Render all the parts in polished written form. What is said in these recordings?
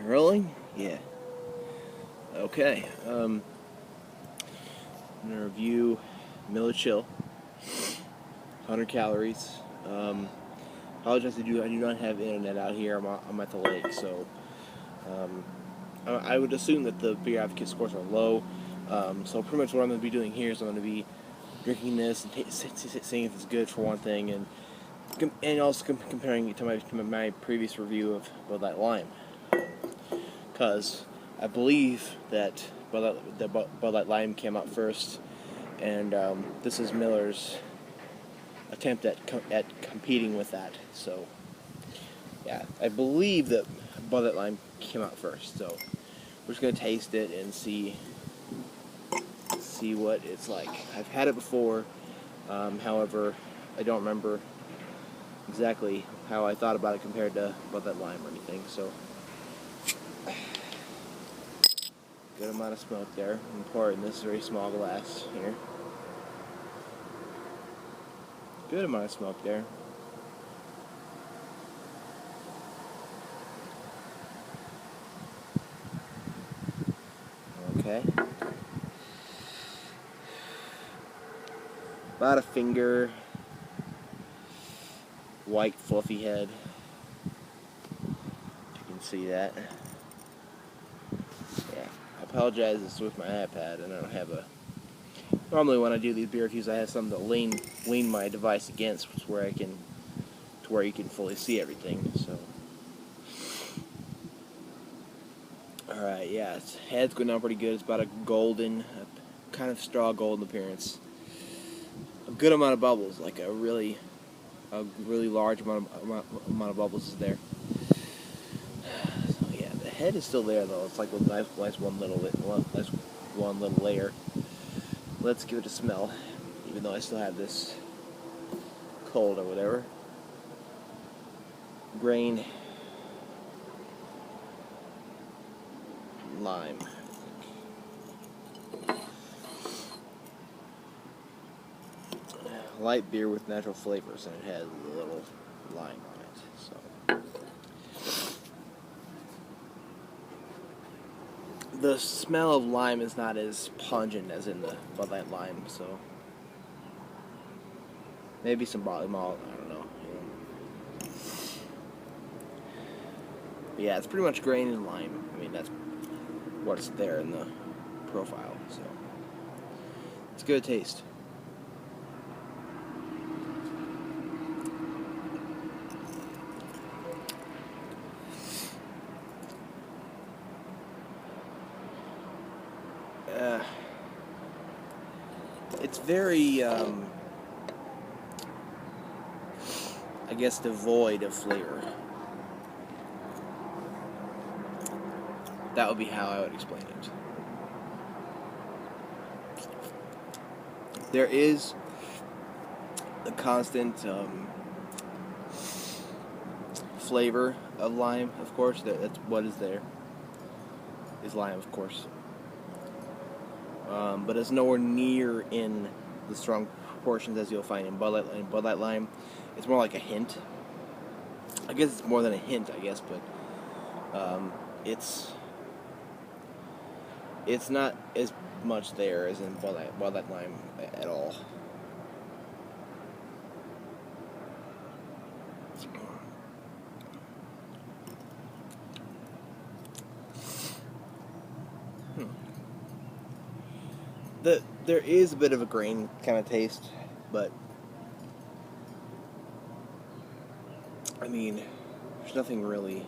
Rolling? Yeah. Okay. I'm gonna review Miller Chill. 100 calories. Apologize, I do not have internet out here. I'm at the lake, so I would assume that the Beer Advocate scores are low. So pretty much what I'm going to be doing here is I'm going to be drinking this and seeing if it's good for one thing, and also comparing it to my previous review of Bud Light Lime. Because I believe that Bud Light Lime came out first, and this is Miller's attempt at competing with that. So, yeah, I believe that Bud Light Lime came out first. So, we're just gonna taste it and see what it's like. I've had it before, however, I don't remember exactly how I thought about it compared to Bud Light Lime or anything. So, good amount of smoke there. I'm pouring this very small glass here. Good amount of smoke there. Okay. About a finger. White fluffy head. You can see that. Yeah. I apologize, it's with my iPad and I don't have a... Normally when I do these beer reviews I have something to lean my device against, where you can fully see everything, so... Alright, yeah, its head's going down pretty good. It's about a kind of straw golden appearance. A good amount of bubbles, like a really large amount of bubbles is there. So yeah, the head is still there though. It's like a nice one little layer. Let's give it a smell, even though I still have this cold or whatever. Grain, lime. Light beer with natural flavors, and it has a little lime on it. So the smell of lime is not as pungent as in the Bud Light Lime. So maybe some barley malt. I don't know. But yeah, it's pretty much grain and lime. I mean, that's what's there in the profile. So it's a good taste. It's very, I guess, devoid of flavor. That would be how I would explain it. There is a constant flavor of lime, of course. That's what is there. Is lime, of course. But it's nowhere near in the strong proportions as you'll find in Bud Light Lime. It's more like a hint. I guess it's more than a hint, I guess, but it's not as much there as in Bud Light Lime at all. There is a bit of a grain kind of taste, but I mean, there's nothing really.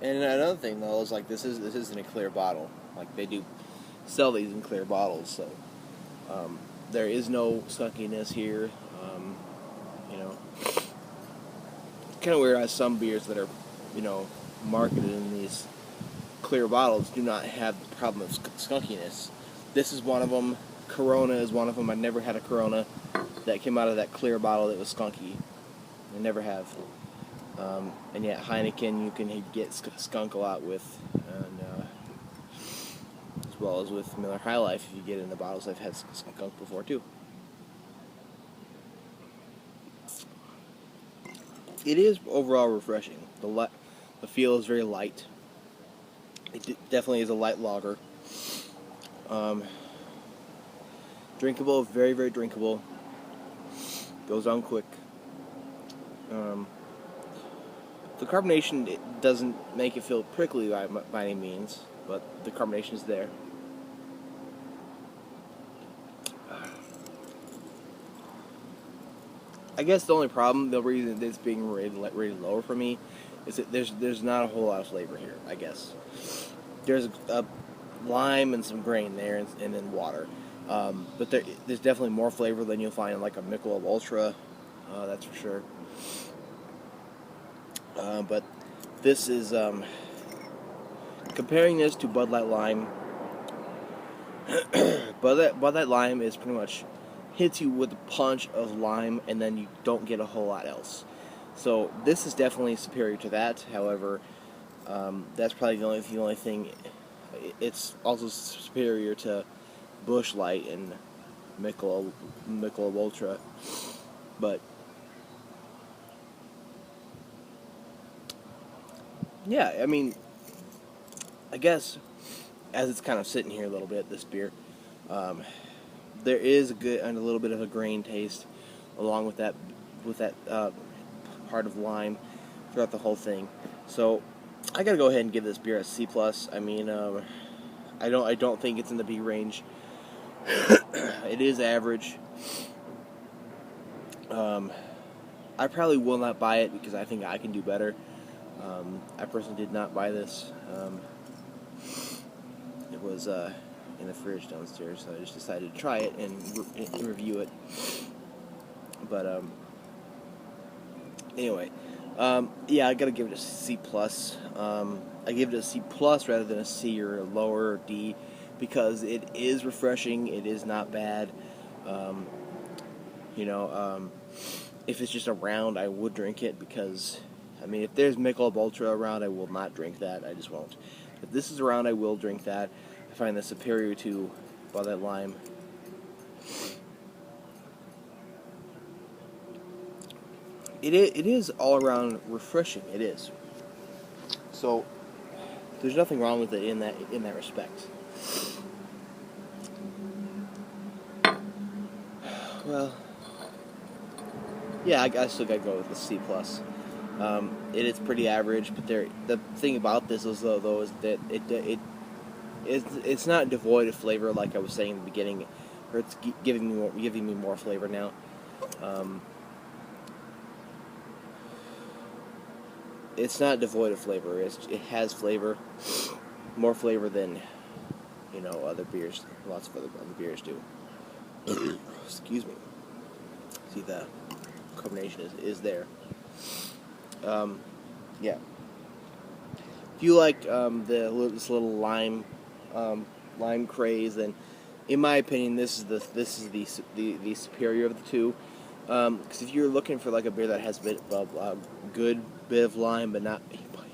And another thing though is like this isn't a clear bottle. Like they do sell these in clear bottles, so there is no skunkiness here. Kind of weird as some beers that are, marketed in these clear bottles do not have the problem of skunkiness. This is one of them. Corona is one of them. I never had a Corona that came out of that clear bottle that was skunky. I never have. And yet Heineken you can get skunk a lot with, and as well as with Miller High Life if you get it in the bottles. I've had skunk before too. It is overall refreshing. The The feel is very light. It definitely is a light lager. Drinkable, very, very drinkable. Goes on quick. The carbonation, it doesn't make it feel prickly by any means, but the carbonation is there. I guess the only problem, the reason it's being rated lower for me, is that there's not a whole lot of flavor here. I guess there's a lime and some grain there, and then water. But there's definitely more flavor than you'll find in like a Michelob Ultra. That's for sure. But this is comparing this to Bud Light Lime. Bud Light Lime is pretty much hits you with a punch of lime, and then you don't get a whole lot else. So this is definitely superior to that. However, that's probably the only thing. It's also superior to Busch Light and Michelob Ultra, but yeah, I mean, I guess as it's kind of sitting here a little bit, this beer, there is a little bit of a grain taste, along with that part of lime throughout the whole thing. So I gotta go ahead and give this beer a C+. I mean, I don't think it's in the B range. It is average. I probably will not buy it because I think I can do better. I personally did not buy this. It was in the fridge downstairs, so I just decided to try it and review it. But anyway, yeah, I gotta give it a C+. I give it a C+ rather than a C or a lower or D, because it is refreshing. It is not bad. If it's just around, I would drink it, because I mean, if there's Michelob Ultra around, I will not drink that. I just won't. If this is around, I will drink that. I find this superior to Bud Light Lime. It is all around refreshing. It is. So there's nothing wrong with it in that respect. Well, yeah, I still gotta go with the C+. It is pretty average, but the thing about this is though is that it's not devoid of flavor, like I was saying in the beginning, or it's giving me more flavor now. It's not devoid of flavor. It has flavor, more flavor than other beers. Lots of other beers do. Excuse me. See, the carbonation is there. Yeah. If you like this little lime craze, then in my opinion, this is the superior of the two. Because if you're looking for like a beer that has a good bit of lime, but not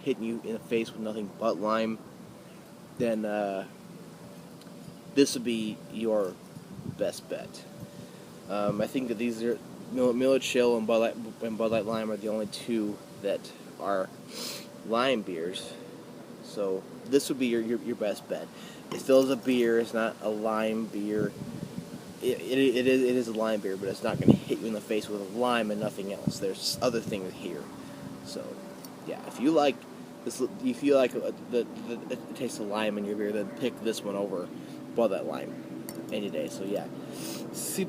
hitting you in the face with nothing but lime, then this would be your best bet. I think that these are Miller Chill and Bud Light Lime are the only two that are lime beers. So this would be your best bet. It still is a beer. It's not a lime beer. It is a lime beer, but it's not going to hit you in the face with a lime and nothing else. There's other things here. So yeah, if you like this, if you like the taste of lime in your beer, then pick this one over Bud Light Lime any day. So yeah, C+.